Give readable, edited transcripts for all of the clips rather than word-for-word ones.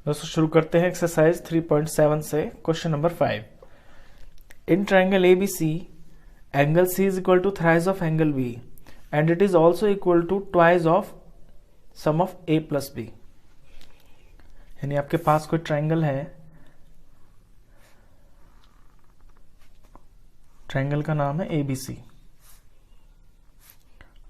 दोस्तों शुरू करते हैं एक्सरसाइज 3.7 से question number 5। In triangle ABC angle C is equal to thrice of angle B and it is also equal to twice of sum of A plus B। यानी आपके पास कोई triangle है, triangle का नाम है ABC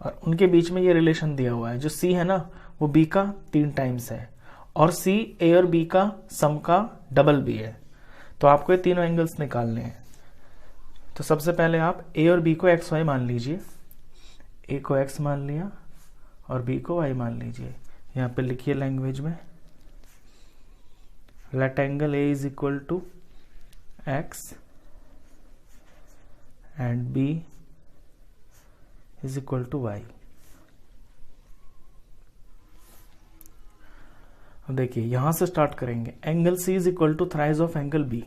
और उनके बीच में ये रिलेशन दिया हुआ है। जो C है ना वो B का 3 टाइम्स है और C A और B का सम का डबल B है। तो आपको ये तीनों एंगल्स निकालने हैं। तो सबसे पहले आप A और B को XY मान लीजिए। A को X मान लिया और B को Y मान लीजिए। यहाँ पे लिखिए लैंग्वेज में, let angle A is equal to X and B is equal to Y। अब देखिए यहां से स्टार्ट करेंगे। Angle C is equal to thrice of angle B।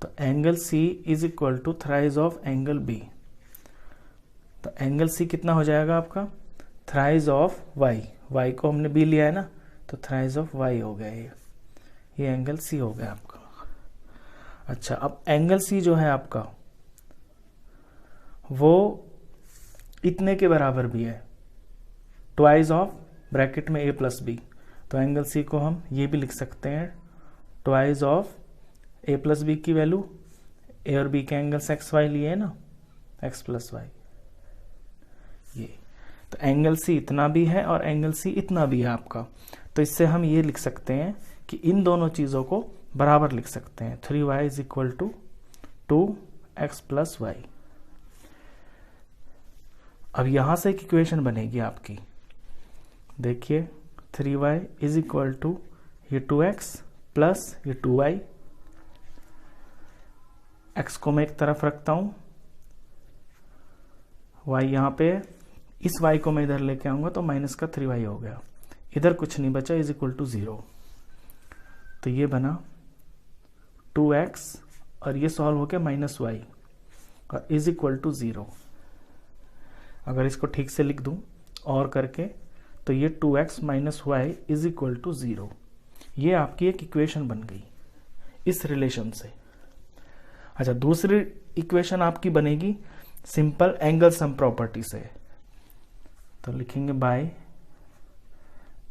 तो angle C is equal to thrice of angle B। तो angle C कितना हो जाएगा आपका? Thrice of Y। Y को हमने B लिया है ना, तो थ्राइज ऑफ Y हो गया ये एंगल C हो गया आपका। अच्छा, अब एंगल C जो है आपका वो इतने के बराबर भी है, ट्वाइस ऑफ ब्रैकेट में A प्लस B। तो एंगल C को हम ये भी लिख सकते हैं, twice of A plus B की वैल्यू। A और B के एंगल्स XY लिए है ना, X प्लस Y ये। तो एंगल C इतना भी है और एंगल C इतना भी है आपका। तो इससे हम ये लिख सकते हैं कि इन दोनों चीज़ों को बराबर लिख सकते हैं। 3y is equal to 2x plus y। अब यहां से एक इक्वेशन बनेगी आपकी, देखिए 3y इज इक्वल टू ये 2x प्लस ये 2y। x को मैं एक तरफ रखता हूं, y यहां पे, इस y को मैं इधर लेके आऊंगा तो माइनस का 3y हो गया। इधर कुछ नहीं बचा, इज इक्वल टू 0। तो ये बना 2x और ये सॉल्व हो गया माइनस y और इज इक्वल टू 0। अगर इसको ठीक से लिख दूं और करके, तो ये 2x minus y is equal to 0। ये आपकी एक इक्वेशन बन गई इस रिलेशन से। अच्छा, दूसरी इक्वेशन आपकी बनेगी सिंपल एंगल सम प्रॉपर्टी से। तो लिखेंगे bye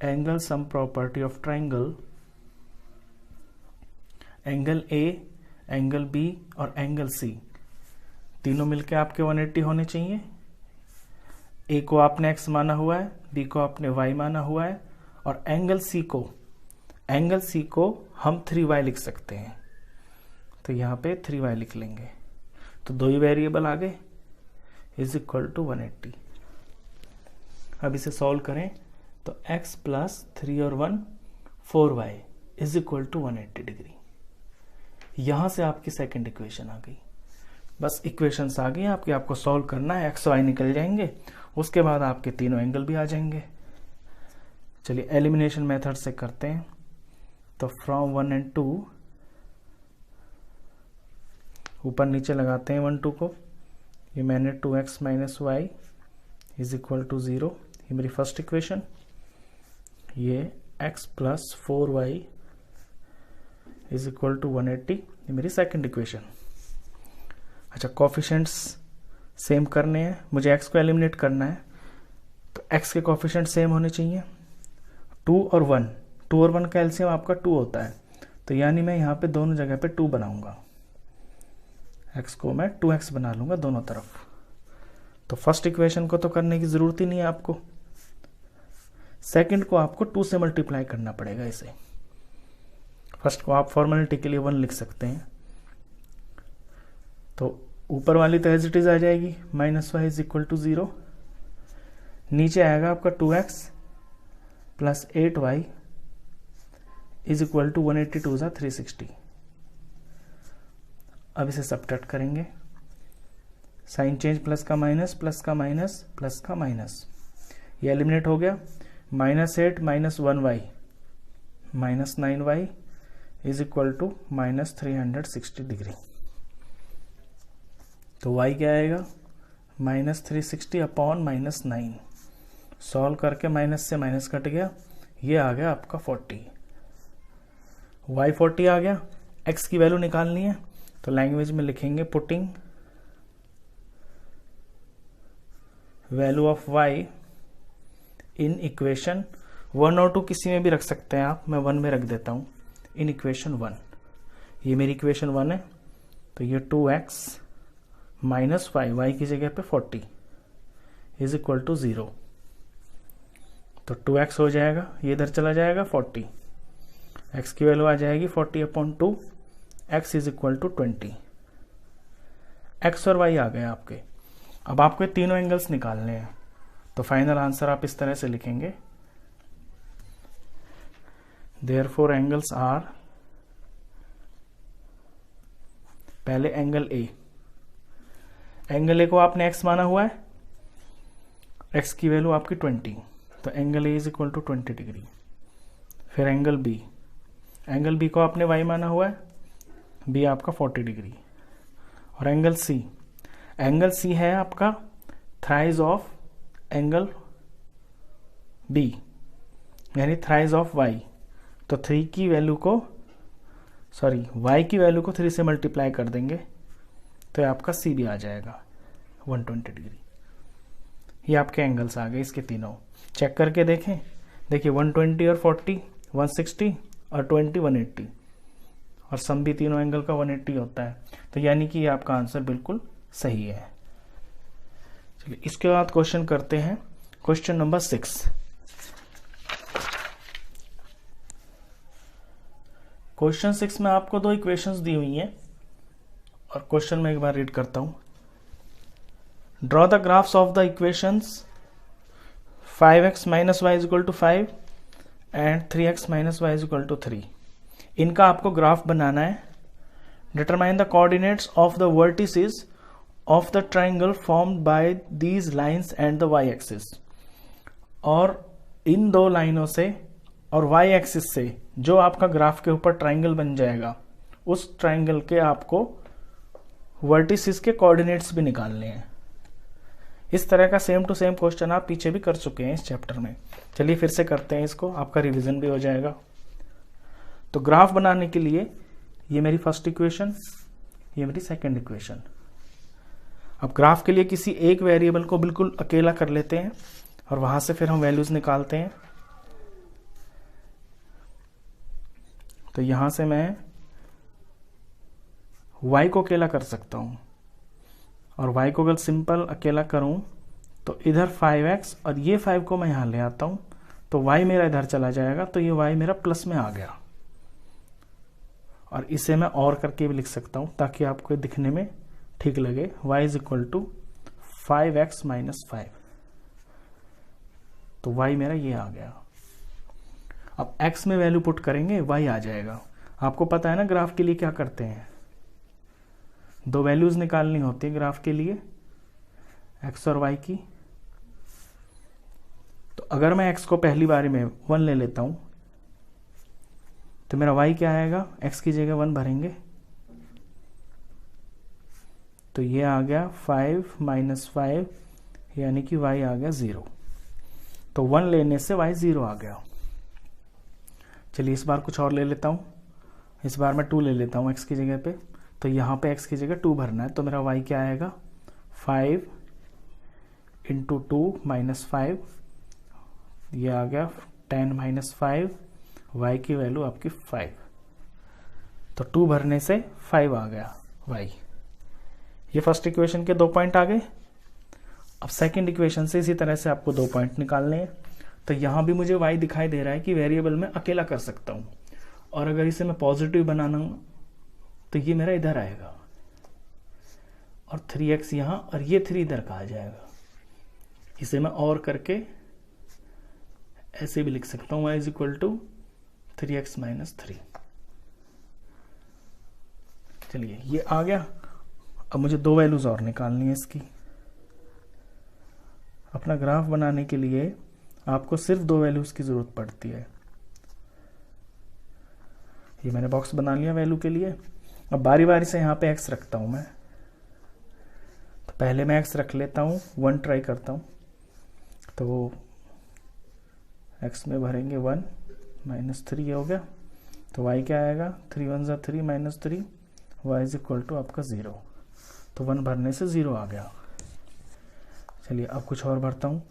angle sum property of triangle, angle A, angle B और एंगल C तीनों मिलके आपके 180 होने चाहिए। A को आपने X माना हुआ है, B को आपने Y माना हुआ है और एंगल C को हम 3y लिख सकते हैं। तो यहाँ पे 3y लिख लेंगे। तो दो ही वेरिएबल आ गए, इज इक्वल टू 180। अब इसे सॉल्व करें तो x प्लस 3 और 1 4y is equal to 180 degree. यहां से आपकी सेकंड इक्वेशन आ गई। बस इक्वेशंस आ गई आपकी, आपको सॉल्व करना है, x y निकल जाएंगे, उसके बाद आपके तीनों एंगल भी आ जाएंगे। चलिए एलिमिनेशन मेथड से करते हैं। तो फ्रॉम 1 एंड 2 ऊपर नीचे लगाते हैं 1 2 को। ये मैंने 2x minus y is equal to 0, ये मेरी फर्स्ट इक्वेशन। ये x प्लस 4y इज इक्वल टू 180, ये मेरी सेकंड इक्वेशन। अच्छा, कोफिशिएंट्स सेम करने हैं, मुझे x को एलिमिनेट करना है। तो x के कोफिशिएंट सेम होने चाहिए। 2 और 1 का एलसीएम आपका 2 होता है। तो यानी मैं यहाँ पे दोनों जगह पे 2 बनाऊंगा, x को मैं 2x बना लूंगा दोनों तरफ। तो फर्स्ट इक्वेशन को तो करने की जरूरत ही नहीं है आपको, सेकंड को आपको 2 से मल्टीप्लाई करना पड़ेगा इसे। फर्स्ट को आप फॉर्मेलिटी के लिए 1 लिख सकते हैं। तो ऊपर वाली तो एज इट इज आ जाएगी, minus y is equal to 0। नीचे आएगा आपका 2x plus 8y is equal to 182 = 360। अब इसे सब्ट्रैक्ट करेंगे, साइन चेंज, प्लस का माइनस, प्लस का माइनस, प्लस का माइनस, ये एलिमिनेट हो गया। -8 minus 1y minus 9y is equal to minus 360 degree. तो y क्या आएगा? Minus 360 upon minus 9। सॉल्व करके माइनस से माइनस कट गया, ये आ गया आपका 40। y 40 आ गया, x की वैल्यू निकालनी है तो लैंग्वेज में लिखेंगे putting value of y in equation 1 और 2 किसी में भी रख सकते हैं आप, मैं 1 में रख देता हूं, इन इक्वेशन 1। ये मेरी इक्वेशन 1 है, तो ये 2x माइनस y की जगह पे 40 इज इक्वल टू 0। तो 2x हो जाएगा, ये इधर चला जाएगा 40, x की वैल्यू आ जाएगी 40/2, x is equal to 20। x और y आ गए आपके। अब आपको तीनों एंगल्स निकालने हैं, तो फाइनल आंसर आप इस तरह से लिखेंगे, देयरफॉर एंगल्स आर, पहले एंगल ए, एंगल ए को आपने x माना हुआ है, x की वैल्यू आपकी 20, तो angle A is equal to 20 degree. फिर एंगल बी, एंगल बी को आपने y माना हुआ है, बी आपका 40 डिग्री। और एंगल सी, एंगल सी है आपका थ्राइज ऑफ एंगल बी, यानी थ्राइज ऑफ y, तो 3 की वैल्यू को y की वैल्यू को 3 से मल्टीप्लाई कर देंगे तो आपका सी भी आ जाएगा 120 डिग्री। ये आपके एंगल्स आ गए इसके तीनों। चेक करके देखें, देखिए 120 और 40 160 और 20 180, और सम भी तीनों एंगल का 180 होता है, तो यानी कि ये आपका आंसर बिल्कुल सही है। चलिए इसके बाद क्वेश्चन करते हैं, क्वेश्चन नंबर 6। क्वेश्चन 6 में आपको दो इक्वेशंस दी हुई हैं, और क्वेश्चन में एक बार रीड करता हूं। Draw the graphs of the equations 5x minus y is equal to 5 and 3x minus y is equal to 3। इनका आपको ग्राफ बनाना है। Determine the coordinates of the vertices of the triangle formed by these lines and the y axis. और इन दो लाइनों से और वाई एक्सिस से जो आपका ग्राफ के ऊपर ट्राइंगल बन जाएगा, उस ट्राइंगल के आपको वर्टिसेस के कोऑर्डिनेट्स भी निकालने हैं। इस तरह का सेम टू सेम क्वेश्चन आप पीछे भी कर चुके हैं इस चैप्टर में। चलिए फिर से करते हैं इसको, आपका रिवीजन भी हो जाएगा। तो ग्राफ बनाने के लिए ये मेरी फर्स्ट इक्वेशन, ये मेरी सेकंड इक्वेशन। अब ग्राफ के लिए किसी एक वेरिएबल को बिल्कुल अकेला कर लेते हैं और वहां से फिर हम वैल्यूज निकालते हैं। तो यहां से मैं y को अकेला कर सकता हूं, और y को अगर सिंपल अकेला करूं तो इधर 5x और ये 5 को मैं यहां ले आता हूं, तो y मेरा इधर चला जाएगा, तो ये y मेरा प्लस में आ गया। और इसे मैं और करके भी लिख सकता हूं ताकि आपको दिखने में ठीक लगे। y is equal to 5x minus 5, तो y मेरा ये आ गया। अब x में वैल्यू पुट करेंगे, y आ जाएगा। आपको पता है ना ग्राफ के लिए क्या करते हैं, दो वैल्यूज निकालनी होती है ग्राफ के लिए, x और y की। तो अगर मैं x को पहली बारी में 1 ले लेता हूं तो मेरा y क्या आएगा, x की जगह 1 भरेंगे, तो ये आ गया 5 माइनस 5, यानी कि y आ गया 0। तो 1 लेने से y 0 आ गया। चलिए इस बार कुछ और ले लेता हूं, इस बार मैं 2 ले लेता हूं x की जगह पे, तो यहाँ पे x की जगह 2 भरना है, तो मेरा y क्या आएगा 5 इंटू 2 माइनस 5, ये आ गया 10 माइनस 5, y की वैल्यू आपकी 5, तो 2 भरने से 5 आ गया y। ये फर्स्ट इक्वेशन के 2 पॉइंट आ गए। अब सेकंड इक्वेशन से इसी तरह से आपको 2 पॉइंट निकालने हैं। तो यहां भी मुझे y दिखाई दे रहा है कि वेरिएबल में अकेला कर सकता हूं, और अगर इसे मैं पॉजिटिव बनाना तो ये मेरा इधर आएगा, और 3x यहां और ये 3 इधर का आ जाएगा। इसे मैं और करके ऐसे भी लिख सकता हूं, y is equal to 3x minus 3। चलिए ये आ गया। अब मुझे 2 वैल्यूज और निकालनी है इसकी। अपना ग्राफ बनाने के लिए आपको सिर्फ 2 वैल्यूज की जरूरत पड़ती है। ये मैंने बॉक्स बना लिया वैल्यू के लिए। अब बारी बारी से यहाँ पे x रखता हूं मैं। तो पहले मैं x रख लेता हूं, 1 ट्राई करता हूं, तो x में भरेंगे 1 माइनस 3 हो गया, तो y क्या आएगा, 3 × 1 = 3 -3, y = आपका 0। तो 1 भरने से 0 आ गया। चलिए अब कुछ और भरता हूँ,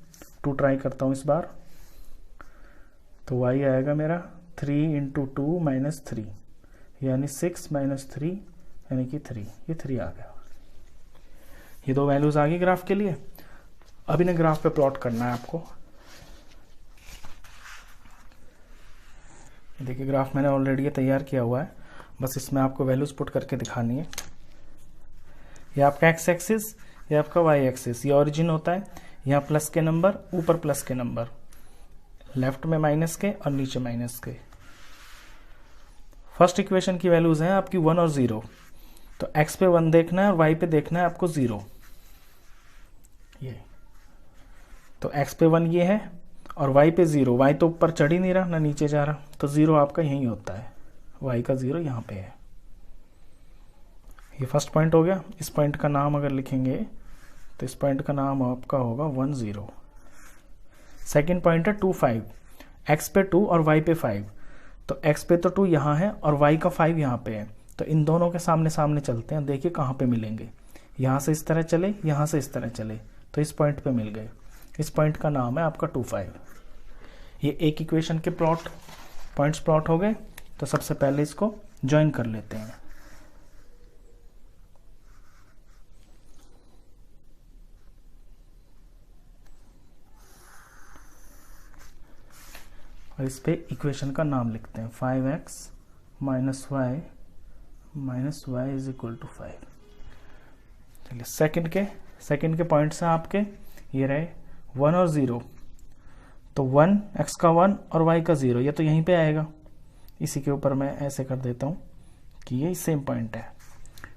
2 ट्राई करता हूँ इस बार। तो y आएगा मेरा 3 × 2 - 3 यानी 6 - 3 यानी कि 3, ये 3 आ गया। ये 2 वैल्यूज आ गई ग्राफ के लिए। अब इन्हें ग्राफ पे प्लॉट करना है आपको। देखिए ग्राफ मैंने ऑलरेडी ये तैयार किया हुआ है, बस इसमें आपको वैल्यूज पुट करके दिखानी है। ये आपका एक्स एक्सिस, ये आपका वाई एक्सिस, ये ओरिजिन होता है। यहाँ प्लस के नंबर, ऊपर प्लस के नंबर, लेफ्ट में माइनस के और नीचे माइनस के। फर्स्ट इक्वेशन की वैल्यूज हैं आपकी 1 और 0। तो x पे 1 देखना है और y पे देखना है आपको 0। ये तो x पे 1 ये है और y पे 0। y तो ऊपर चढ़ ही नहीं रहा ना नीचे जा रहा, तो 0 आपका यहीं होता है, y का 0 यहाँ पे है। ये फर्स्ट पॉइंट हो गया। इस पॉइंट का नाम अगर लिखेंगे तो इस पॉइंट का नाम आपका होगा 1 0। सेकेंड पॉइंट है 2 5, x पे 2 और y पे 5। तो x पे तो 2 यहाँ है और y का 5 यहाँ पे है, तो इन दोनों के सामने सामने चलते हैं। देखिए कहाँ पे मिलेंगे, यहाँ से इस तरह चले, यहाँ से इस तरह चले, तो इस पॉइंट पे मिल गए। इस पॉइंट का नाम है आपका 2 5। ये एक इक्वेशन के पॉइंट्स प्लॉट हो गए। तो सबसे पहले इसको ज्वाइन कर लेते हैं। और इस पे इक्वेशन का नाम लिखते हैं 5x - y - y = 5। चलिए सेकंड के पॉइंट्स हैं आपके ये रहे 1 और 0। तो 1 x का 1 और y का 0, ये तो यहीं पे आएगा। इसी के ऊपर मैं ऐसे कर देता हूँ कि ये सेम पॉइंट है।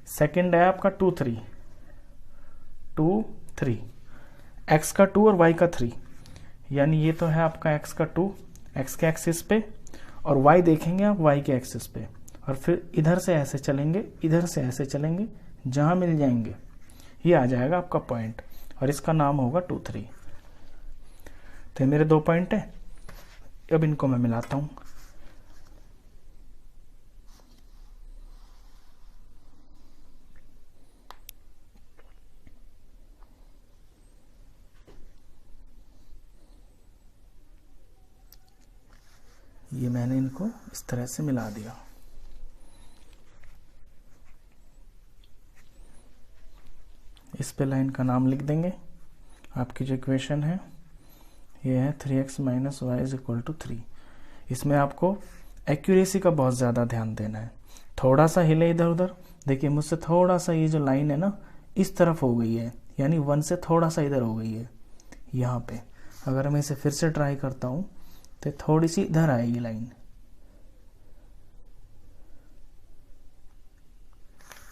सेकंड है आपका 2 3, x का 2 और y का 3, यानी ये तो है आपका x का 2 x के एक्सिस पे, और y देखेंगे आप y के एक्सिस पे, और फिर इधर से ऐसे चलेंगे, इधर से ऐसे चलेंगे, जहां मिल जाएंगे ये आ जाएगा आपका पॉइंट, और इसका नाम होगा 2 3। तो मेरे 2 पॉइंट है। अब इनको मैं मिलाता हूं। ये मैंने इनको इस तरह से मिला दिया। इस पे लाइन का नाम लिख देंगे। आपकी जो इक्वेशन है ये है 3x - y = 3। इसमें आपको एक्यूरेसी का बहुत ज़्यादा ध्यान देना है। थोड़ा सा हिले इधर उधर, देखिए मुझसे थोड़ा सा ये जो लाइन है ना इस तरफ हो गई है, यानी 1 से थोड़ा सा इधर हो गई है यहाँ पे। अगर मैं इसे फिर से ट्राई करता हूँ तो थोड़ी सी इधर आएगी लाइन,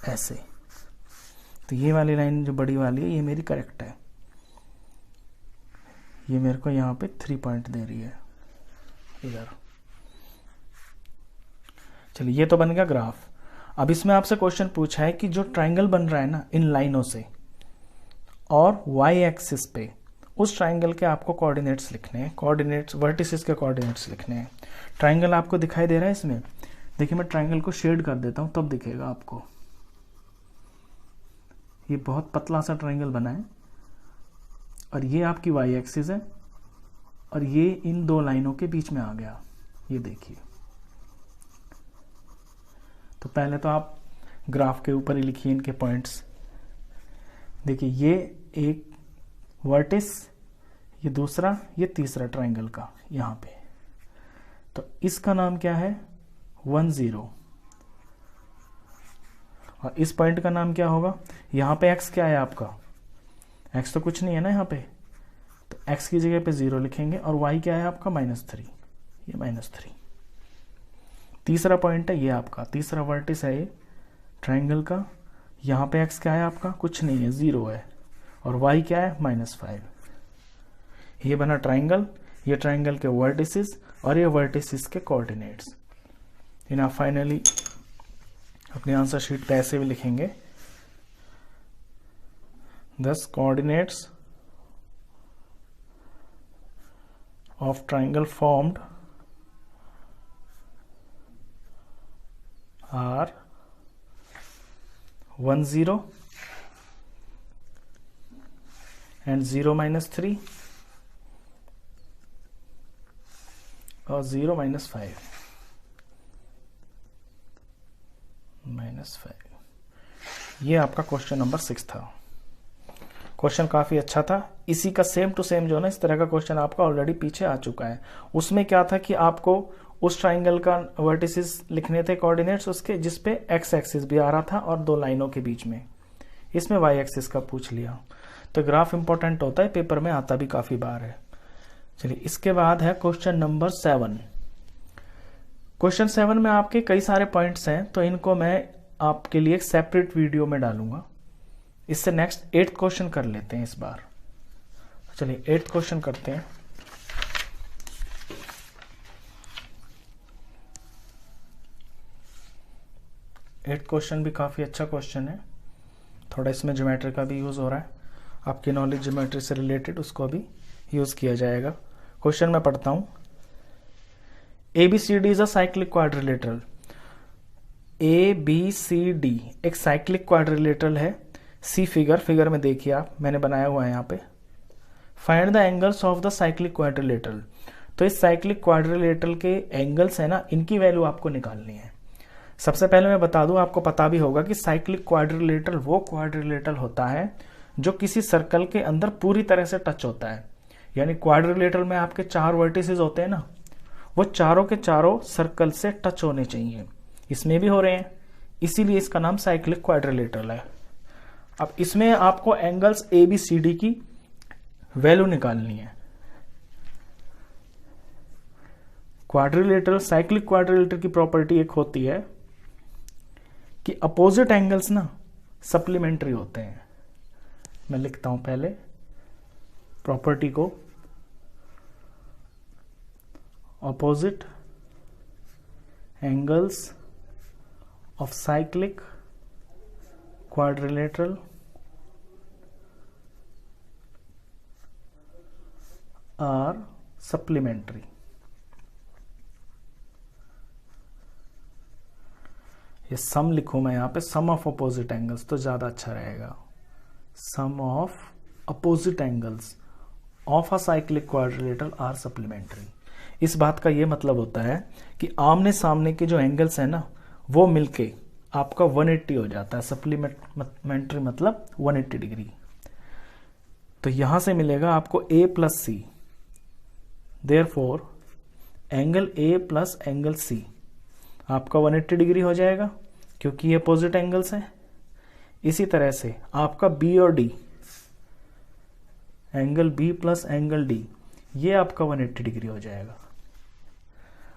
ऐसे। तो ये वाली लाइन जो बड़ी वाली है ये मेरी करेक्ट है। ये मेरे को यहाँ पे 3 पॉइंट दे रही है इधर। चलिए ये तो बन गया ग्राफ। अब इसमें आपसे क्वेश्चन पूछा है कि जो ट्राइंगल बन रहा है ना इन लाइनों से, और y एक्सिस पे, उस ट्राइंगल के आपको कोऑर्डिनेट्स लिखने हैं, कोऑर्डिनेट्स वर्टिसेस के कोऑर्डिनेट्स लिखने हैं। ट्राइंगल आपको दिखाई दे रहा है इसमें, देखिए मैं ट्राइंगल को शेड कर देता हूँ तब दिखेगा आपको। ये बहुत पतला सा ट्राइंगल बना है, और ये आपकी y एक्सिस है, और ये इन 2 लाइनों के बीच में आ गया। ये देखिए, तो पहले तो आप ग्राफ के ऊपर ही लिखिए इनके पॉइंट्स। देखिए ये एक वर्टिस, ये दूसरा, ये तीसरा ट्राइंगल का यहाँ पे। तो इसका नाम क्या है 1 0, और इस पॉइंट का नाम क्या होगा। यहाँ पे x क्या है आपका, x तो कुछ नहीं है ना यहाँ पे, तो x की जगह पे 0 लिखेंगे, और y क्या है आपका -3, ये -3। तीसरा पॉइंट है ये आपका, तीसरा वर्टिस है ये ट्राइंगल का। यहाँ पे x क्या है आपका, कुछ नहीं है, 0 है, और y क्या है -5। ये बना ट्राइंगल, ये ट्राइंगल के वर्टिसेस और ये वर्टिसेस के कोऑर्डिनेट्स। इन्हें आप फाइनली अपने आंसर शीट पे ऐसे भी लिखेंगे, thus coordinates of triangle formed are 1 0 and 0 -3 और 0 -5 -5। ये आपका क्वेश्चन नंबर 6 था। क्वेश्चन काफी अच्छा था। इसी का सेम टू सेम जो है ना, इस तरह का क्वेश्चन आपका ऑलरेडी पीछे आ चुका है। उसमें क्या था कि आपको उस ट्राइंगल का वर्टिसेस लिखने थे, कोऑर्डिनेट्स उसके, जिसपे एक्स एक्सिस भी आ रहा था और दो लाइनों के बीच में। इसमें वाई एक्सिस का पूछ लिया। तो ग्राफ इंपॉर्टेंट होता है, पेपर में आता भी काफी बार है। चलिए, इसके बाद है क्वेश्चन नंबर 7। क्वेश्चन 7 में आपके कई सारे पॉइंट्स हैं, तो इनको मैं आपके लिए एक सेपरेट वीडियो में डालूंगा। इससे नेक्स्ट 8th क्वेश्चन कर लेते हैं इस बार। चलिए 8th क्वेश्चन करते हैं। एट क्वेश्चन भी काफी अच्छा क्वेश्चन है। थोड़ा इसमें ज्योमेट्री का भी यूज हो रहा है। आपकी नॉलेज ज्योमेट्री से रिलेटेड उसको भी यूज किया जाएगा। क्वेश्चन मैं पढ़ता हूं। ABCD is a cyclic quadrilateral. ABCD एक साइक्लिक क्वाड्रिलेटरल है। सी फिगर में देखिए आप, मैंने बनाया हुआ है यहाँ पे। Find the angles of the cyclic quadrilateral. तो इस साइक्लिक क्वाड्रिलेटरल के एंगल्स है ना, इनकी वैल्यू आपको निकालनी है। सबसे पहले मैं बता दूं, आपको पता भी होगा कि साइक्लिक क्वाड्रिलेटरल वो क्वाड्रिलेटरल होता है जो किसी सर्कल के अंदर पूरी तरह से टच होता है। यानी क्वाड्रिलेटरल में आपके 4 वर्टिसेस होते हैं ना, वो चारों के चारों सर्कल से टच होने चाहिए। इसमें भी हो रहे हैं, इसीलिए इसका नाम साइक्लिक क्वाड्रिलेटरल है। अब इसमें आपको एंगल्स ABCD की वैल्यू निकालनी है। क्वाड्रिलेटरल, साइक्लिक क्वाड्रिलेटरल की प्रॉपर्टी एक होती है कि अपोजिट एंगल्स ना सप्लीमेंट्री होते हैं। मैं लिखता हूं पहले प्रॉपर्टी को। Opposite angles of cyclic quadrilateral are supplementary. ये सम लिखूं मैं यहां पे, सम ऑफ अपोजिट एंगल्स तो ज्यादा अच्छा रहेगा। Sum of opposite angles of a cyclic quadrilateral are supplementary. इस बात का ये मतलब होता है कि आमने सामने के जो एंगल्स है ना, वो मिलके आपका 180 हो जाता है। सप्लीमेंट्री मतलब 180 डिग्री। तो यहां से मिलेगा आपको A + C। Therefore angle A + angle C आपका 180 डिग्री हो जाएगा, क्योंकि ये अपोजिट एंगल्स हैं। इसी तरह से आपका B और D, angle B + angle D, ये आपका 180 डिग्री हो जाएगा।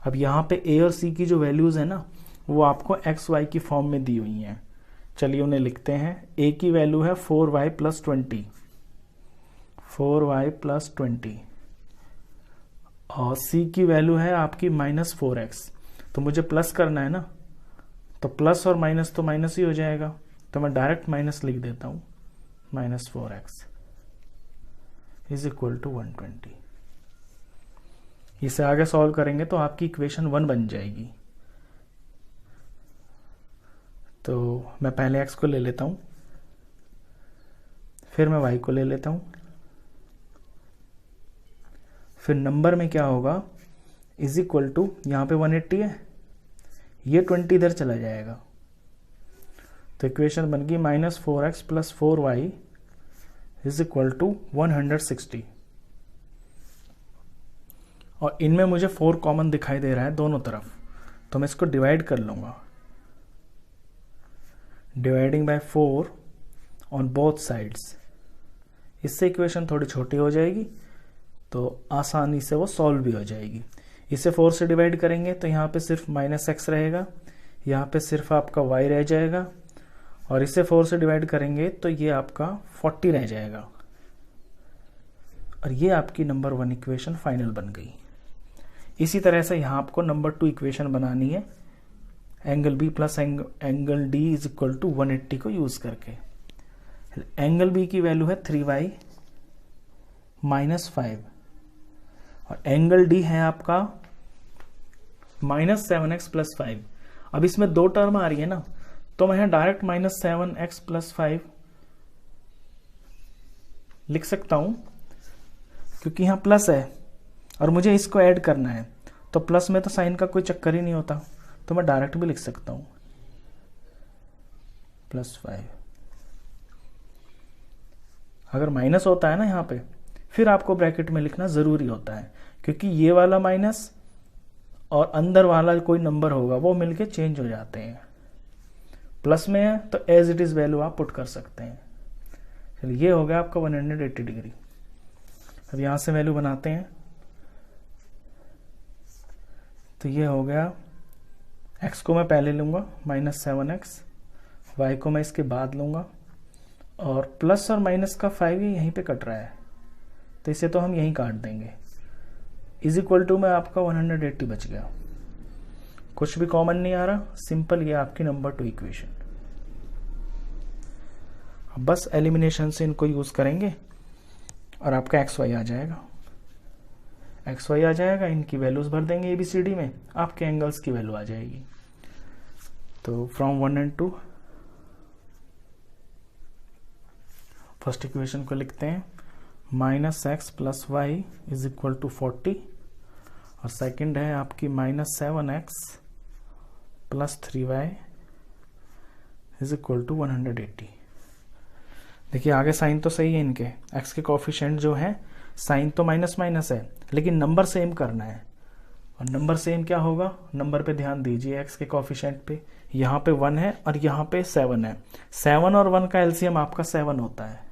अब यहां पे A और C की जो वैल्यूज है ना, वो आपको XY की फॉर्म में दी हुई हैं। चलिए उन्हें लिखते हैं। A की वैल्यू है 4y + 20, 4y + 20, और C की वैल्यू है आपकी -4x। तो मुझे प्लस करना है ना, तो प्लस और माइनस तो माइनस ही हो जाएगा, तो मैं डायरेक्ट माइनस लिख देता हूं। -4x = 120। इसे आगे सॉल्व करेंगे तो आपकी इक्वेशन 1 बन जाएगी। तो मैं पहले x को ले लेता हूं, फिर मैं y को ले लेता हूं, फिर नंबर में क्या होगा, = यहां पे 180 है, ये 20 इधर चला जाएगा। तो इक्वेशन बन गई -4x + 4y = 160। और इनमें मुझे 4 कॉमन दिखाई दे रहा है दोनों तरफ, तो मैं इसको डिवाइड कर लूंगा। Dividing by 4 on both sides. इससे इक्वेशन थोड़ी छोटी हो जाएगी, तो आसानी से वो सॉल्व भी हो जाएगी। इसे 4 से डिवाइड करेंगे तो यहाँ पे सिर्फ -x रहेगा, यहाँ पे सिर्फ आपका y रह जाएगा, और इसे 4 से डिवाइड करेंगे तो ये आपका 40 रह जाएगा। और ये आपकी नंबर 1 इक्वेशन फाइनल बन गई। इसी तरह से यहाँ आपको नंबर 2 इक्वेशन बनानी है, एंगल B + एंगल D = 180 को यूज करके। एंगल B की वैल्यू है 3y - 5, और एंगल D है आपका -7x + 5। अब इसमें 2 टर्म आ रही है ना, तो मैं डायरेक्ट -7x + 5 लिख सकता हूं, क्योंकि यहां प्लस है और मुझे इसको ऐड करना है, तो प्लस में तो साइन का कोई चक्कर ही नहीं होता, तो मैं डायरेक्ट भी लिख सकता हूं +5। अगर माइनस होता है ना यहाँ पे, फिर आपको ब्रैकेट में लिखना जरूरी होता है, क्योंकि ये वाला माइनस और अंदर वाला कोई नंबर होगा वो मिलके चेंज हो जाते हैं। प्लस में है तो एज इट इज वैल्यू आप पुट कर सकते हैं। चलिए, ये हो गया आपका 180 डिग्री। अब यहां से वैल्यू बनाते हैं, तो ये हो गया, x को मैं पहले लूंगा -7x, y को मैं इसके बाद लूंगा, और प्लस और माइनस का 5 यहीं पे कट रहा है, तो इसे तो हम यहीं काट देंगे। इज इक्वल टू में आपका 180 बच गया, कुछ भी कॉमन नहीं आ रहा, सिंपल ये आपकी नंबर 2 इक्वेशन। अब बस एलिमिनेशन से इनको यूज करेंगे और आपका एक्स वाई आ जाएगा। एक्स वाई आ जाएगा, इनकी वैल्यूज भर देंगे ABCD में, आपके एंगल्स की वैल्यू आ जाएगी। तो फ्रॉम 1 and 2 फर्स्ट इक्वेशन को लिखते हैं, -x + y = 40, और सेकंड है आपकी -7x + 3y = 180। देखिए आगे साइन तो सही है इनके, x के कोफिशिएंट जो है, साइन तो माइनस माइनस है, लेकिन नंबर सेम करना है। और नंबर सेम क्या होगा, नंबर पे ध्यान दीजिए, x के कोफिशिएंट पे, यहाँ पे 1 है और यहाँ पे 7 है। 7 और 1 का एलसीएम आपका 7 होता है।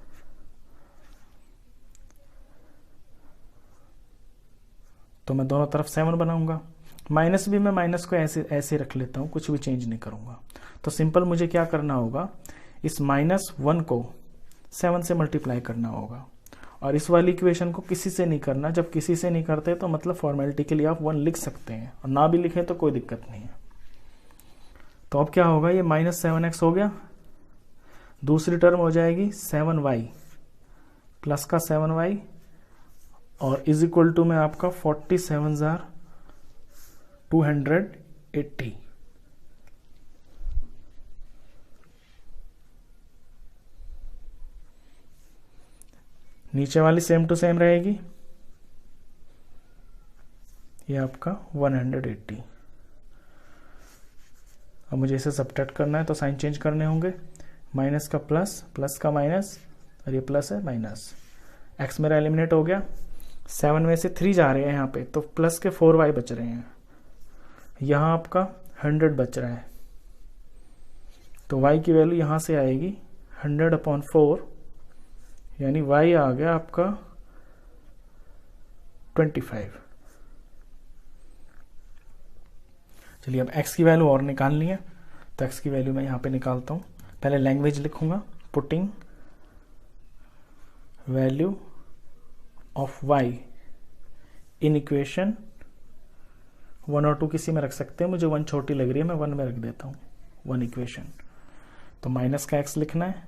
तो मैं दोनों तरफ 7 बनाऊंगा, माइनस भी मैं माइनस को ऐसे रख लेता हूं, कुछ भी चेंज नहीं करूंगा। तो सिंपल मुझे क्या करना होगा, इस -1 को 7 से मल्टीप्लाई करना होगा, और इस वाली इक्वेशन को किसी से नहीं करना। जब किसी से नहीं करते तो मतलब फॉर्मेलिटी के लिए आप 1 लिख सकते हैं, और ना भी लिखें तो कोई दिक्कत नहीं है। तो अब क्या होगा, ये -7x हो गया, दूसरी टर्म हो जाएगी 7y प्लस का 7y, और इज इक्वल टू में आपका 47,280। नीचे वाली सेम टू सेम रहेगी, ये आपका 180। अब मुझे इसे सब्ट्रैक्ट करना है, तो साइन चेंज करने होंगे, माइनस का प्लस, प्लस का माइनस, और ये प्लस है माइनस। एक्स मेरा एलिमिनेट हो गया, 7 में से 3 जा रहे हैं यहाँ पे, तो प्लस के 4y बच रहे हैं, यहाँ आपका 100 बच रहा है, तो y की वैल्यू यहाँ से आएगी 100/4, यानी y आ गया आपका 25। चलिए अब x की वैल्यू और निकालनी है, तो x की वैल्यू मैं यहाँ पे निकालता हूँ। पहले लैंग्वेज लिखूंगा, putting value of y in equation 1 और 2 किसी में रख सकते हैं, मुझे 1 छोटी लग रही है, मैं 1 में रख देता हूँ 1 इक्वेशन। तो माइनस का x लिखना है,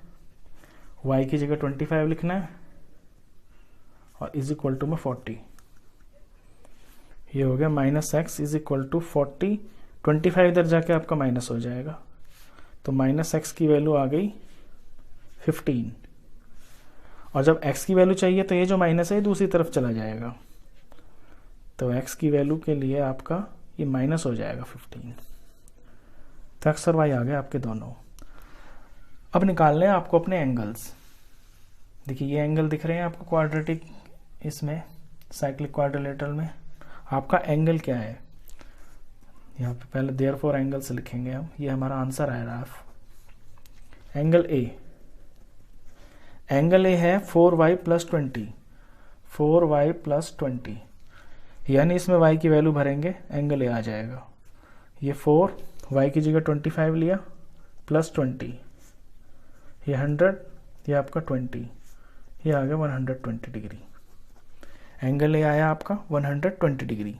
y की जगह 25 लिखना है, और इज इक्वल टू में 40। ये हो गया -x इज इक्वल टू 40, 25 इधर जाके आपका माइनस हो जाएगा, तो -x की वैल्यू आ गई 15। और जब x की वैल्यू चाहिए तो ये जो माइनस है दूसरी तरफ चला जाएगा, तो x की वैल्यू के लिए आपका ये माइनस हो जाएगा 15। तो x और y आ गए आपके दोनों। अब निकालने हैं आपको अपने एंगल्स। देखिए ये एंगल दिख रहे हैं आपको क्वाड्रेटिक, इसमें साइक्लिक क्वाड्रिलेटरल में आपका एंगल क्या है, यहाँ पे पहले देयरफॉर एंगल्स लिखेंगे हम, ये हमारा आंसर आया रहा। एंगल ए, एंगल ए है 4y + 20, 4y + 20, यानी इसमें y की वैल्यू भरेंगे, एंगल ए आ जाएगा। ये 4, y की जगह 25 लिया, प्लस 20, ये 100, ये आपका 20, ये आ गया 120 डिग्री। एंगल ए आया आपका 120 डिग्री।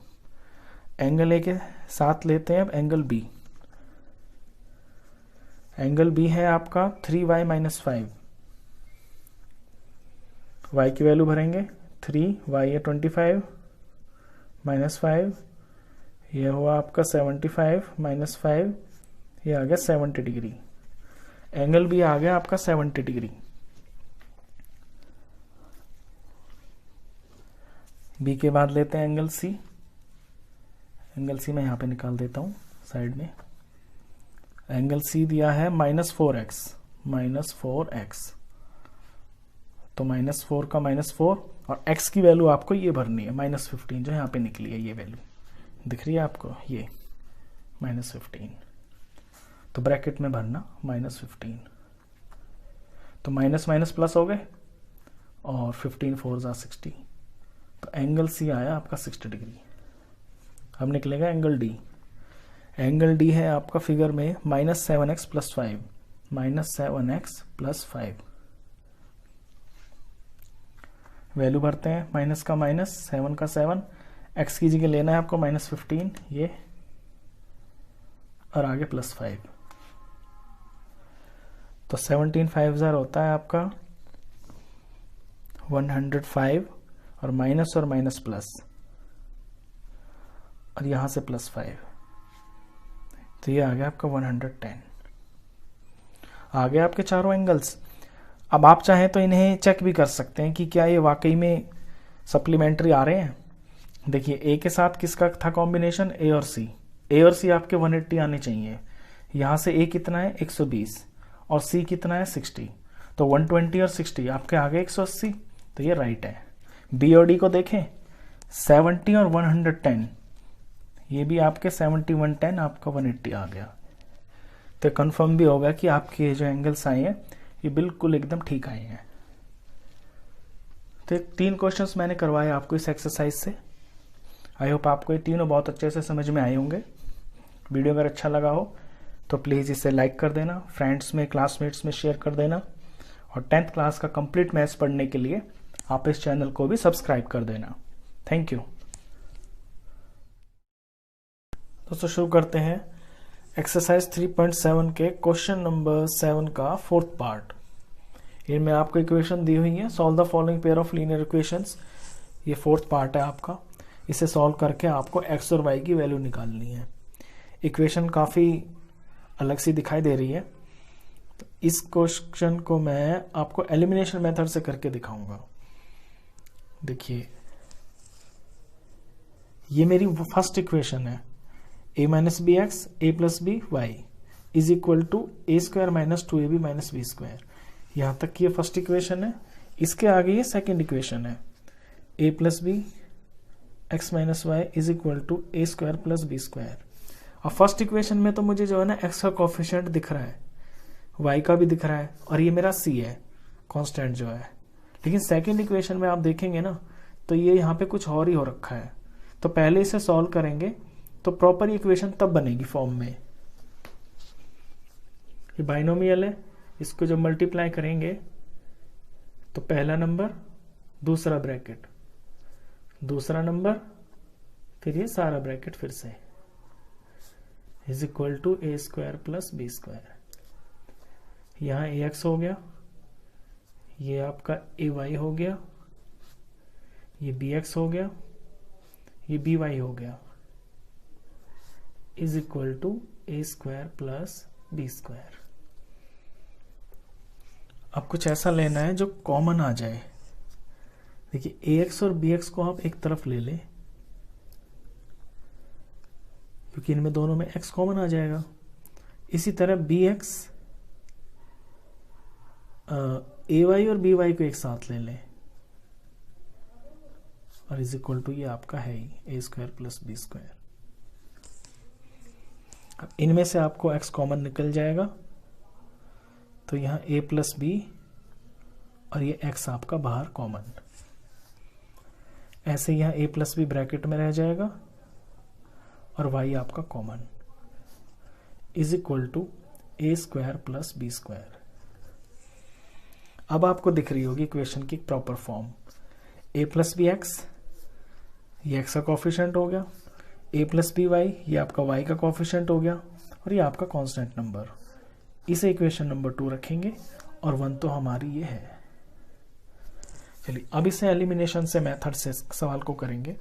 एंगल ए के साथ लेते हैं अब एंगल बी। एंगल बी है आपका 3y - 5, y की वैल्यू भरेंगे 3, y है 25 - 5, यह हुआ आपका 75 - 5, ये आ गया 70 डिग्री। एंगल बी आ गया आपका 70 डिग्री। बी के बाद लेते हैं एंगल सी। एंगल सी मैं यहाँ पे निकाल देता हूँ साइड में। एंगल सी दिया है -4x, -4x। तो -4 का -4 और x की वैल्यू आपको ये भरनी है, -15 जो यहाँ पे निकली है, ये वैल्यू दिख रही है आपको, ये -15। तो ब्रैकेट में भरना -15। तो माइनस माइनस प्लस हो गए और 15 4 ज़ा 60। तो एंगल सी आया आपका 60 डिग्री। अब निकलेगा एंगल डी। एंगल डी है आपका फिगर में -7x + 5, -7x + 5। वैल्यू भरते हैं, माइनस का माइनस, 7 का 7, x की जगह लेना है आपको -15 ये, और आगे +5। तो 17 5 होता है आपका 105, और माइनस प्लस, और यहां से +5। तो ये आ गया आपका 110। आ गए आपके चारों एंगल्स। अब आप चाहें तो इन्हें चेक भी कर सकते हैं कि क्या ये वाकई में सप्लीमेंट्री आ रहे हैं। देखिए ए के साथ किसका था कॉम्बिनेशन, ए और सी। ए और सी आपके 180 आने चाहिए। यहां से ए कितना है 120 और सी कितना है 60। तो 120 और 60 आपके आ गए 180। तो ये राइट है। बी और डी को देखें, 70 और 110, ये भी आपके 70 110 आपका 180 आ गया। तो कंफर्म भी होगा कि आपके जो एंगल्स आए हैं ये बिल्कुल एकदम ठीक आए हैं। तो 3 क्वेश्चंस मैंने करवाए आपको इस एक्सरसाइज से। आई होप आपको ये तीनों बहुत अच्छे से समझ में आए होंगे। वीडियो अगर अच्छा लगा हो तो प्लीज़ इसे लाइक कर देना, फ्रेंड्स में क्लासमेट्स में शेयर कर देना, और 10th क्लास का कंप्लीट मैथ्स पढ़ने के लिए आप इस चैनल को भी सब्सक्राइब कर देना। Thank you. दोस्तों शुरू करते हैं एक्सरसाइज 3.7 के क्वेश्चन नंबर 7 का 4th पार्ट। इनमें आपको इक्वेशन दी हुई है, solve the following pair of linear equations. ये 4th पार्ट है आपका। इसे सॉल्व करके आपको x और y की वैल्यू निकालनी है। इक्वेशन काफ़ी अलग सी दिखाई दे रही है, तो इस क्वेश्चन को मैं आपको एलिमिनेशन मेथड से करके दिखाऊंगा। देखिए ये मेरी फर्स्ट इक्वेशन है, a - bx a + b y is equal to a² - 2ab - b²। यहां तक की ये फर्स्ट इक्वेशन है। इसके आगे ये सेकंड इक्वेशन है, a + b x - y is equal to a² + b²। और फर्स्ट इक्वेशन में तो मुझे जो है ना x का कोफिशिएंट दिख रहा है, y का भी दिख रहा है, और ये मेरा c है कांस्टेंट जो है। लेकिन सेकंड इक्वेशन में आप देखेंगे ना तो ये यहाँ पे कुछ और ही हो रखा है। तो पहले इसे सॉल्व करेंगे तो प्रॉपर इक्वेशन तब बनेगी फॉर्म में। ये बाइनोमियल है, इसको जब मल्टीप्लाई करेंगे तो पहला नंबर, दूसरा ब्रैकेट, दूसरा नंबर, फिर ये सारा ब्रैकेट फिर से is equal to a² + b²। यहां ax हो गया, ये आपका ay हो गया, ये bx हो गया, ये by हो गया, is equal to a² + b²। अब कुछ ऐसा लेना है जो कॉमन आ जाए। देखिए ax और bx को आप एक तरफ ले लें, क्योंकि इनमें दोनों में x कॉमन आ जाएगा। इसी तरह bx ay और by को एक साथ ले लें, और इज इक्वल टू ये आपका है ही a² + b²। अब इनमें से आपको x कॉमन निकल जाएगा, तो यहाँ a + b और ये x आपका बाहर कॉमन। ऐसे यहाँ a + b ब्रैकेट में रह जाएगा और y आपका common, is equal to a² + b²। अब आपको दिख रही होगी इक्वेशन की प्रॉपर फॉर्म, a + bx ये x का कोफिशिएंट हो गया, a + by ये आपका y का कोफिशिएंट हो गया, और ये आपका कांस्टेंट नंबर। इसे इक्वेशन नंबर 2 रखेंगे, और 1 तो हमारी ये है। चलिए अब इसे एलिमिनेशन से मेथड से सवाल को करेंगे।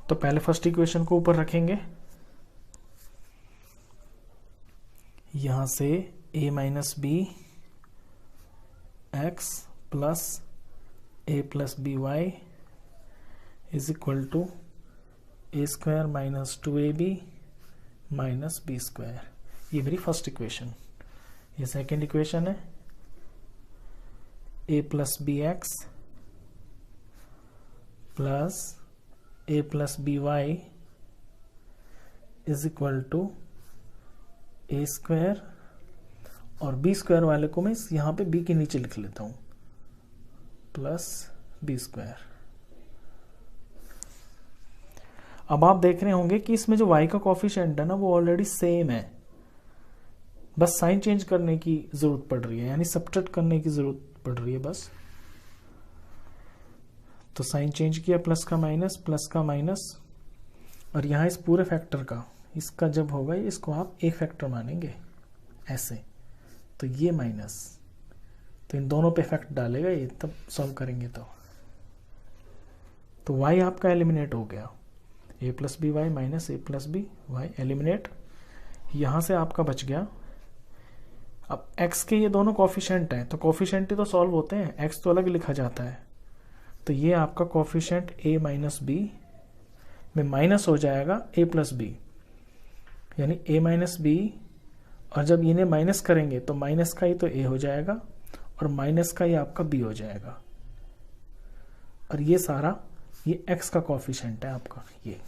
तो पहले फर्स्ट इक्वेशन को ऊपर रखेंगे, यहाँ से a minus b x plus a plus b y is equal to a square minus 2ab minus b square. ये मेरी फर्स्ट इक्वेशन। ये सेकेंड इक्वेशन है a plus b x plus a plus b y is equal to a square, और b square वाले को मैं यहाँ पे बी के नीचे लिख लेता हूँ, प्लस बी स्क्वायर। अब आप देख रहे होंगे कि इसमें जो y का कॉफिशिएंट है ना वो ऑलरेडी सेम है, बस साइन चेंज करने की जरूरत पड़ रही है, यानी सब्ट्रैक्ट करने की जरूरत पड़ रही है बस। तो साइन चेंज किया, प्लस का माइनस, और यहाँ इस पूरे फैक्टर का, इसका जब होगा इसको आप एक फैक्टर मानेंगे ऐसे, तो ये माइनस, तो इन दोनों पे इफेक्ट डालेगा ये, तब सॉल्व करेंगे तो y आपका एलिमिनेट हो गया, a plus b y minus a plus b y eliminate. यहाँ से आपका बच गया, अब x के ये दोनों कॉफिशिएंट हैं, तो कॉफिशिएंट ही तो सॉल्व होते हैं, x तो अलग लिखा जाता है, तो ये आपका कॉफिशिएंट a माइनस बी में माइनस हो जाएगा a प्लस बी, यानी a माइनस बी, और जब इन्हें माइनस करेंगे तो माइनस का ही तो a हो जाएगा और माइनस का ही आपका b हो जाएगा, और ये सारा ये x का कॉफिशिएंट है आपका। ये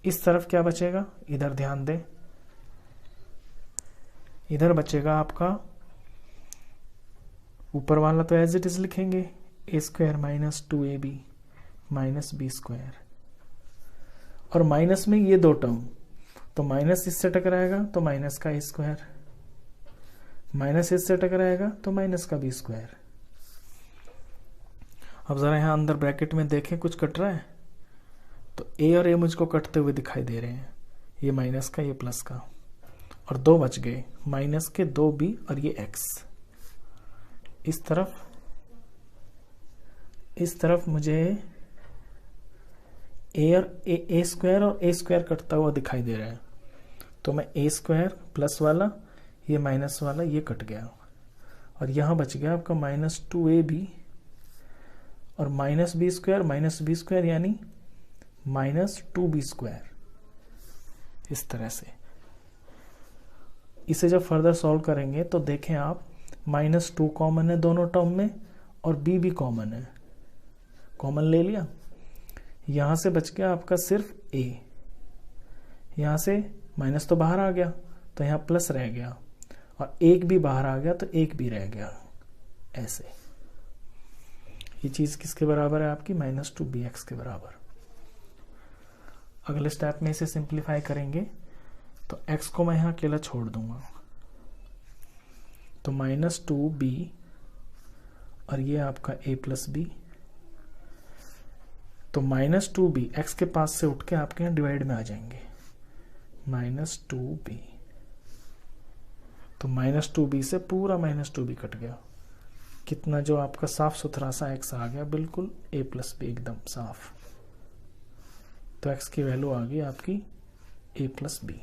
इस तरफ क्या बचेगा, इधर ध्यान दें, इधर बचेगा आपका ऊपर वाला तो एज इट इज लिखेंगे, a square minus 2ab minus b square, और माइनस में ये दो टर्म, तो माइनस इससे टकराएगा तो माइनस का ए स्क्वायर, माइनस इससे टकराएगा तो माइनस का बी स्क्वायर। अब जरा यहाँ अंदर ब्रैकेट में देखें कुछ कट रहा है, तो ए और ए मुझको कटते हुए दिखाई दे रहे हैं, ये माइनस का ये प्लस का, और दो बच गए माइनस के, दो बी और ये एक्स। इस तरफ मुझे ए स्क्वायर और ए स्क्वायर कटता हुआ दिखाई दे रहा है, तो मैं ए स्क्वायर प्लस वाला, ये माइनस वाला ये कट गया, और यहाँ बच गया आपका माइनस 2ab और माइनस बी स्क्वायर यानी माइनस 2b स्क्वायर। इस तरह से इसे जब फर्दर सॉल्व करेंगे तो देखें आप, माइनस 2 कॉमन है दोनों टर्म में, और b भी कॉमन है, कॉमन ले लिया, यहां से बच गया आपका सिर्फ a, यहां से माइनस तो बाहर आ गया तो यहाँ प्लस रह गया, और एक भी बाहर आ गया तो एक भी रह गया, ऐसे। ये चीज किसके बराबर है आपकी, माइनस 2bx के बराबर। अगले स्टेप में इसे सिंप्लीफाई करेंगे तो x को मैं यहाँ अकेला छोड़ दूंगा, तो माइनस 2b और ये आपका a प्लस बी, तो माइनस 2b x के पास से उठ के आपके यहाँ डिवाइड में आ जाएंगे, माइनस 2b, तो माइनस 2b से पूरा माइनस 2b कट गया, कितना जो आपका साफ सुथरा सा x आ गया, बिल्कुल a प्लस बी एकदम साफ, तो x की वैल्यू आ गई आपकी a प्लस बी।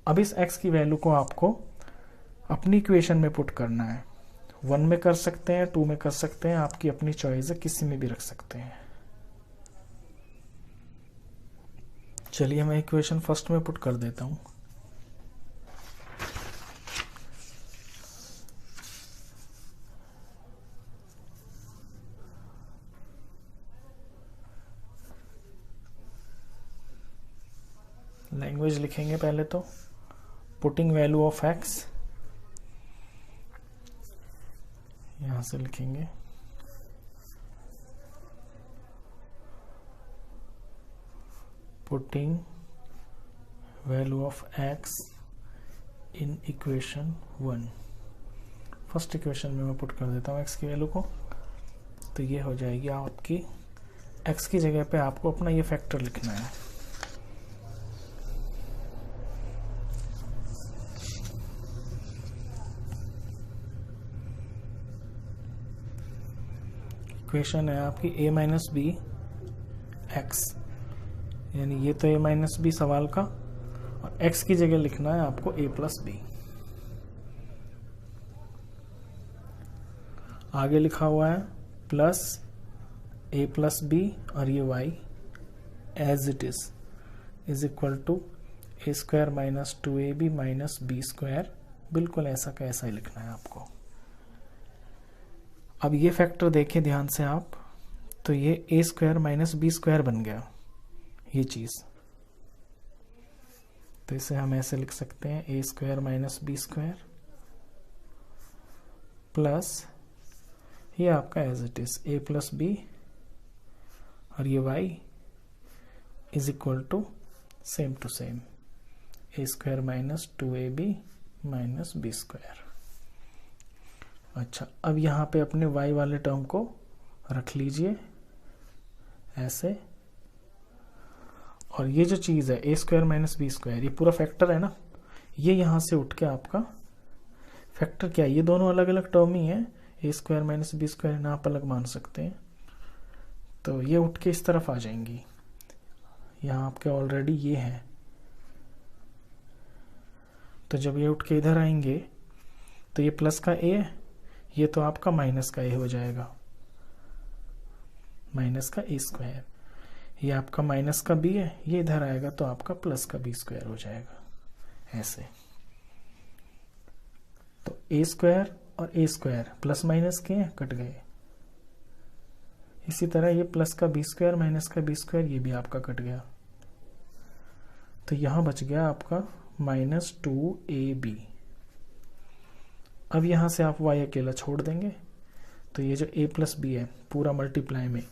अब इस x की वैल्यू को आपको अपनी इक्वेशन में पुट करना है, 1 में कर सकते हैं, 2 में कर सकते हैं, आपकी अपनी चॉइस है, किसी में भी रख सकते हैं। चलिए मैं इक्वेशन फर्स्ट में पुट कर देता हूं, लैंग्वेज लिखेंगे पहले तो, पुटिंग वैल्यू ऑफ x, यहां से लिखेंगे putting value of x in equation 1। First equation में मैं पुट कर देता हूं x की वैल्यू को, तो ये हो जाएगी आपकी, x की जगह पे आपको अपना ये फैक्टर लिखना है, इक्वेशन है आपकी a माइनस बी एक्स, यानी ये तो a माइनस बी सवाल का, और x की जगह लिखना है आपको a प्लस बी। आगे लिखा हुआ है प्लस a प्लस बी और ये y as it is equal to a square minus 2ab minus b square. बिल्कुल ऐसा का ऐसा ही लिखना है आपको। अब ये फैक्टर देखें ध्यान से आप, तो ये ए स्क्वायर माइनस बी स्क्वायर बन गया ये चीज। तो इसे हम ऐसे लिख सकते हैं a square minus b square plus ये आपका as it is a plus b और ये y is equal to same to same a square minus 2ab minus b square. अच्छा, अब यहाँ पे अपने y वाले टर्म को रख लीजिए ऐसे, और ये जो चीज है ए स्क्वायर माइनस बी स्क्वायर, ये पूरा फैक्टर है ना, ये यहां से उठ के आपका फैक्टर क्या है, ये दोनों अलग अलग टर्म ही है, ए स्क्वायर माइनस बी स्क्वायर ना आप अलग मान सकते हैं। तो ये उठ के इस तरफ आ जाएंगी, यहाँ आपके ऑलरेडी ये है, तो जब ये उठ के इधर आएंगे तो ये प्लस का ए है, ये तो आपका माइनस का ए हो जाएगा, माइनस का ए स्क्वायर। ये आपका माइनस का बी है, ये इधर आएगा तो आपका प्लस का बी स्क्वायर हो जाएगा ऐसे। तो ए स्क्वायर और ए स्क्वायर प्लस माइनस के हैं, कट गए। इसी तरह ये प्लस का बी स्क्वायर माइनस का बी स्क्वायर, ये भी आपका कट गया। तो यहां बच गया आपका माइनस 2ab। अब यहां से आप y अकेला छोड़ देंगे, तो ये जो a प्लस बी है पूरा मल्टीप्लाई में,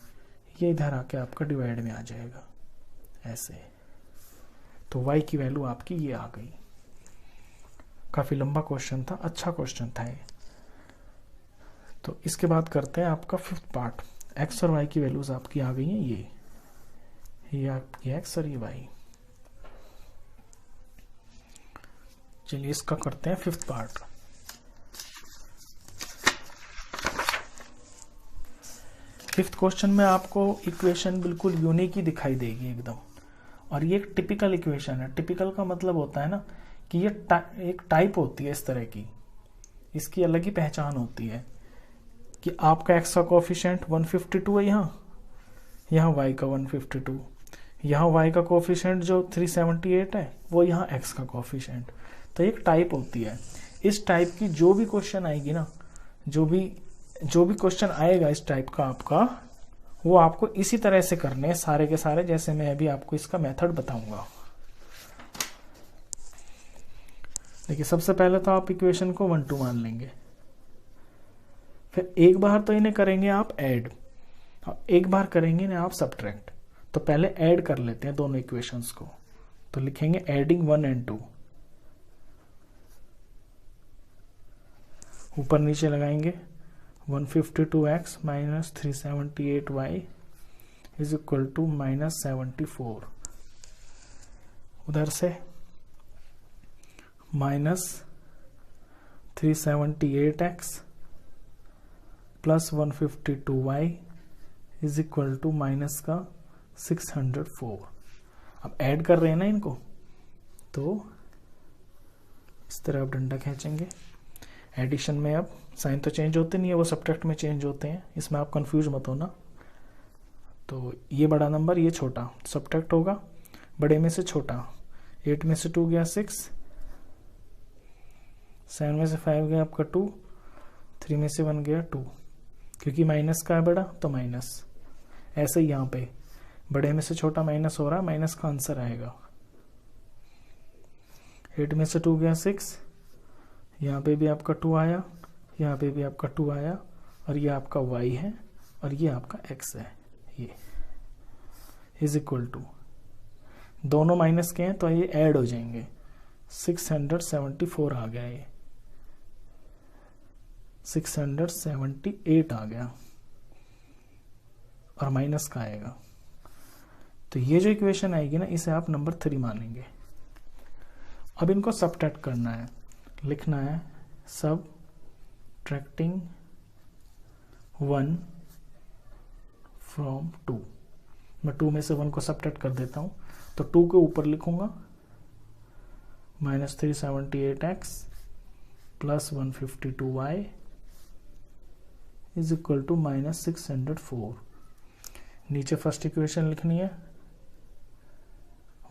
ये इधर आके आपका डिवाइड में आ जाएगा ऐसे। तो y की वैल्यू आपकी ये आ गई। काफी लंबा क्वेश्चन था, अच्छा क्वेश्चन था ये। तो इसके बाद करते हैं आपका फिफ्थ पार्ट। x और y की वैल्यूज आपकी आ गई हैं, ये आपकी x और ये y। चलिए इसका करते हैं फिफ्थ पार्ट। फिफ्थ क्वेश्चन में आपको इक्वेशन बिल्कुल यूनिक ही दिखाई देगी एकदम, और ये एक टिपिकल इक्वेशन है। टिपिकल का मतलब होता है ना कि ये एक टाइप होती है इस तरह की, इसकी अलग ही पहचान होती है कि आपका x का कोफिशिएंट 152 है, यहाँ y का 152, यहाँ y का कोफिशिएंट जो 378 है वो यहाँ x का कोफिशिएंट। तो एक टाइप होती है। इस टाइप की जो भी क्वेश्चन आएगी ना, जो भी क्वेश्चन आएगा इस टाइप का आपका, वो आपको इसी तरह से करने हैं सारे के सारे, जैसे मैं अभी आपको इसका मेथड बताऊंगा। देखिए सबसे पहले तो आप इक्वेशन को 1 2 मान लेंगे, फिर एक बार तो इन्हें करेंगे आप ऐड, एक बार करेंगे इन्हें आप सब्ट्रैक्ट। तो पहले ऐड कर लेते हैं दोनों इक्वेशंस को, तो लिखेंगे एडिंग 1 and 2, ऊपर नीचे लगाएंगे 152x minus 378y is equal to minus 74, उधर से minus 378x plus 152y is equal to minus का 604। अब ऐड कर रहे हैं ना इनको, तो इस तरह आप डंडा खींचेंगे। एडिशन में अब साइन तो चेंज होते नहीं है, वो सब्ट्रैक्ट में चेंज होते हैं, इसमें आप कंफ्यूज मत होना। तो ये बड़ा नंबर ये छोटा, सब्ट्रैक्ट होगा बड़े में से छोटा। 8 में से 2 गया 6, 7 में से 5 गया आपका 2, 3 में से 1 गया 2, क्योंकि माइनस का है बड़ा तो माइनस। ऐसे ही यहाँ पे बड़े में से छोटा माइनस हो रहा है, माइनस का आंसर आएगा। 8 में से 2 गया 6, यहाँ पे भी आपका 2 आया, यहाँ पे भी आपका 2 आया, और ये आपका y है और ये आपका x है, ये इज इक्वल टू, दोनों माइनस के हैं तो ये ऐड हो जाएंगे, 674 आ गया, ये 678 आ गया, और माइनस का आएगा। तो ये जो इक्वेशन आएगी ना, इसे आप नंबर 3 मानेंगे। अब इनको सबट्रैक्ट करना है, लिखना है सबट्रैक्टिंग 1 फ्रॉम 2। मैं 2 में से 1 को सबट्रैक्ट कर देता हूं, तो 2 के ऊपर लिखूंगा minus 378x plus 152y is equal to minus 604। नीचे फर्स्ट इक्वेशन लिखनी है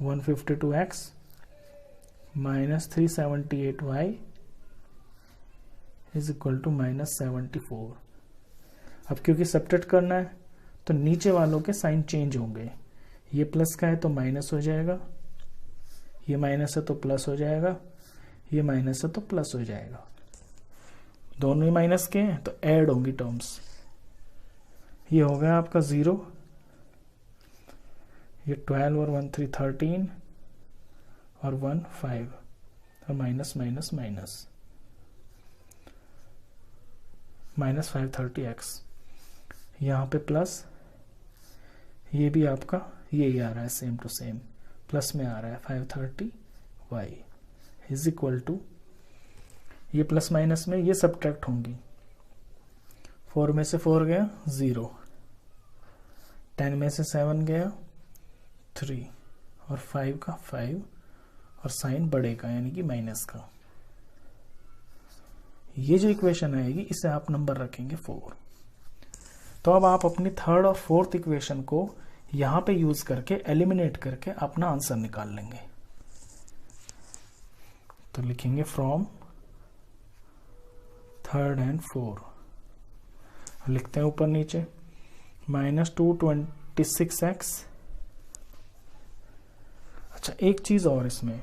152x minus 378y is equal to minus 74। अब क्योंकि सब्ट्रैक्ट करना है तो नीचे वालों के साइन चेंज होंगे। ये प्लस का है तो माइनस हो जाएगा, ये माइनस है तो प्लस हो जाएगा, ये माइनस है तो प्लस हो जाएगा। दोनों ही माइनस के हैं तो ऐड होंगी टर्म्स। ये हो गया आपका 0, ये 12 और 1 3 13 और 1 5 और minus minus minus minus 530x, यहाँ पे प्लस, ये भी आपका यही आ रहा है सेम टू सेम, प्लस में आ रहा है 530y इज इक्वल टू, ये प्लस माइनस में ये सब्ट्रैक्ट होंगी। 4 में से 4 गया 0, 10 में से 7 गया 3 और 5 का 5 और साइन बढ़ेगा यानी कि माइनस का। ये जो इक्वेशन आएगी इसे आप नंबर रखेंगे 4। तो अब आप अपनी थर्ड और फोर्थ इक्वेशन को यहां पे यूज करके एलिमिनेट करके अपना आंसर निकाल लेंगे। तो लिखेंगे फ्रॉम थर्ड एंड 4, लिखते हैं ऊपर नीचे माइनस 226x। अच्छा एक चीज और इसमें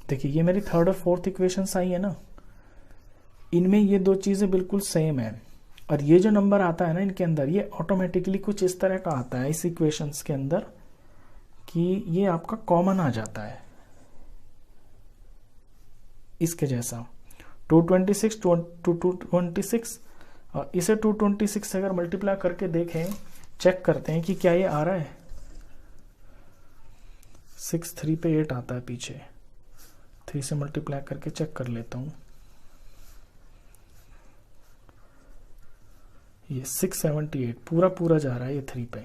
देखिए, ये मेरी थर्ड और फोर्थ इक्वेशन आई है ना, इनमें ये दो चीजें बिल्कुल सेम है और ये जो नंबर आता है ना इनके अंदर, ये ऑटोमेटिकली कुछ इस तरह का आता है इस इक्वेशंस के अंदर कि ये आपका कॉमन आ जाता है इसके जैसा 226 226 और इसे 226 से अगर मल्टीप्लाई करके देखें, चेक करते हैं कि क्या ये आ रहा है। 6 3 पे 8 आता है पीछे, 3 से मल्टीप्लाई करके चेक कर लेता हूं। ये 678 पूरा पूरा जा रहा है ये 3 पे,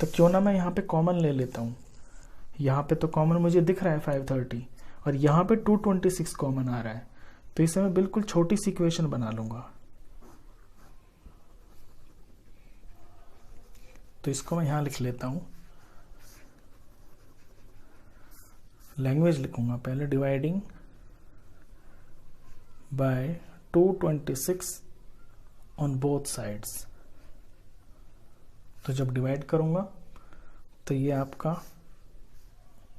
तो क्यों ना मैं यहाँ पे कॉमन ले लेता हूँ। यहाँ पे तो कॉमन मुझे दिख रहा है 530 और यहाँ पे 226 कॉमन आ रहा है, तो इसे मैं बिल्कुल छोटी सी इक्वेशन बना लूंगा। तो इसको मैं यहाँ लिख लेता हूँ, लैंग्वेज लिखूंगा पहले, dividing by 226 on both sides. तो जब डिवाइड करूंगा तो ये आपका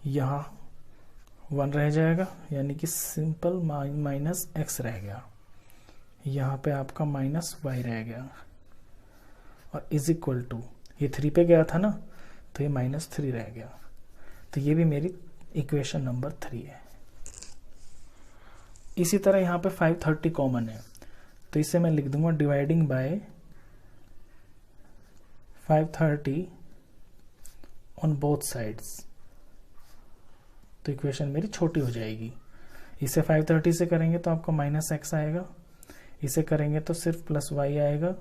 यहाँ 1 रह जाएगा यानी कि सिंपल माइनस x रह गया, यहाँ पे आपका माइनस y रह गया और इज इक्वल टू, ये 3 पे गया था ना तो ये माइनस 3 रह गया। तो ये भी मेरी इक्वेशन नंबर 3 है। इसी तरह यहाँ पे 530 कॉमन है तो इसे मैं लिख दूंगा dividing by 530 on both sides. तो इक्वेशन मेरी छोटी हो जाएगी। इसे 530 से करेंगे तो आपको माइनस x आएगा, इसे करेंगे तो सिर्फ प्लस y आएगा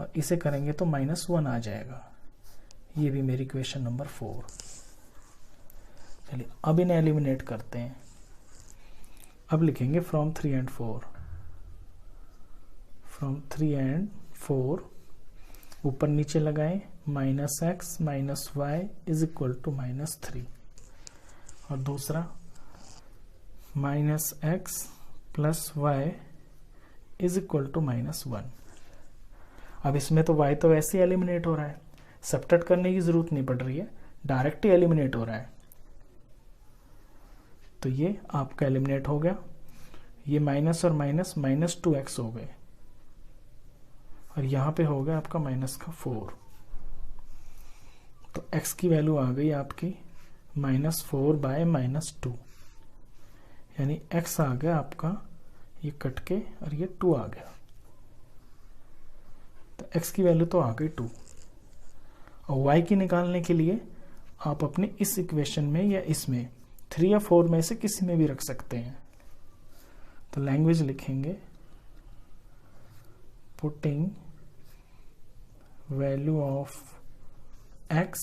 और इसे करेंगे तो माइनस 1 आ जाएगा। ये भी मेरी इक्वेशन नंबर 4। चलिए अब इन्हें एलिमिनेट करते हैं। अब लिखेंगे फ्रॉम 3 एंड 4, फ्रॉम 3 एंड 4 ऊपर नीचे लगाएं, minus x minus y is equal to minus 3 और दूसरा minus x plus y is equal to minus 1। अब इसमें तो y तो वैसे ही एलिमिनेट हो रहा है, सब्ट्रैक्ट करने की जरूरत नहीं पड़ रही है, डायरेक्ट ही एलिमिनेट हो रहा है। तो ये आपका एलिमिनेट हो गया, ये माइनस और माइनस माइनस 2x हो गए और यहाँ पे हो गया आपका माइनस का 4। तो x की वैल्यू आ गई आपकी माइनस 4 बाय माइनस 2, यानी x आ गया आपका, ये कट के और ये 2 आ गया। तो x की वैल्यू तो आ गई 2 और y की निकालने के लिए आप अपने इस इक्वेशन में या इसमें 3 या 4 में से किसी में भी रख सकते हैं। तो लैंग्वेज लिखेंगे putting value of x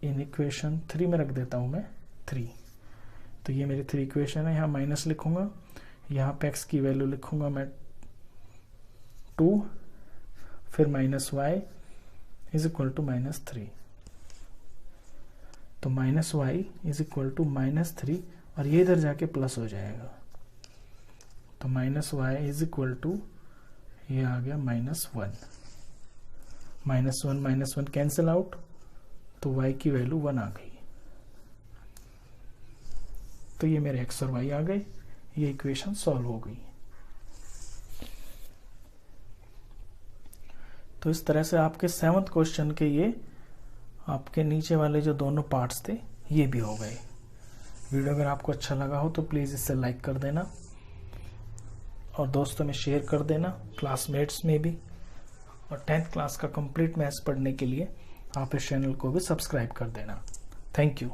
in equation 3 में रख देता हूं मैं 3 तो ये मेरी 3 इक्वेशन है, यहाँ माइनस लिखूंगा, यहाँ पे x की वैल्यू लिखूंगा मैं 2, फिर minus y is equal to -3। तो minus y is equal to -3 और ये इधर जाके प्लस हो जाएगा। तो minus y is equal to ये आ गया -1। -1 कैंसिल आउट, तो y की वैल्यू 1 आ गई। तो ये मेरे x और y आ गए, ये इक्वेशन सॉल्व हो गई। तो इस तरह से आपके 7th क्वेश्चन के ये आपके नीचे वाले जो दोनों पार्ट्स थे ये भी हो गए। वीडियो अगर आपको अच्छा लगा हो तो प्लीज़ इसे लाइक कर देना और दोस्तों में शेयर कर देना, क्लासमेट्स में भी। और 10th क्लास का कंप्लीट मैथ्स पढ़ने के लिए आप इस चैनल को भी सब्सक्राइब कर देना। Thank you.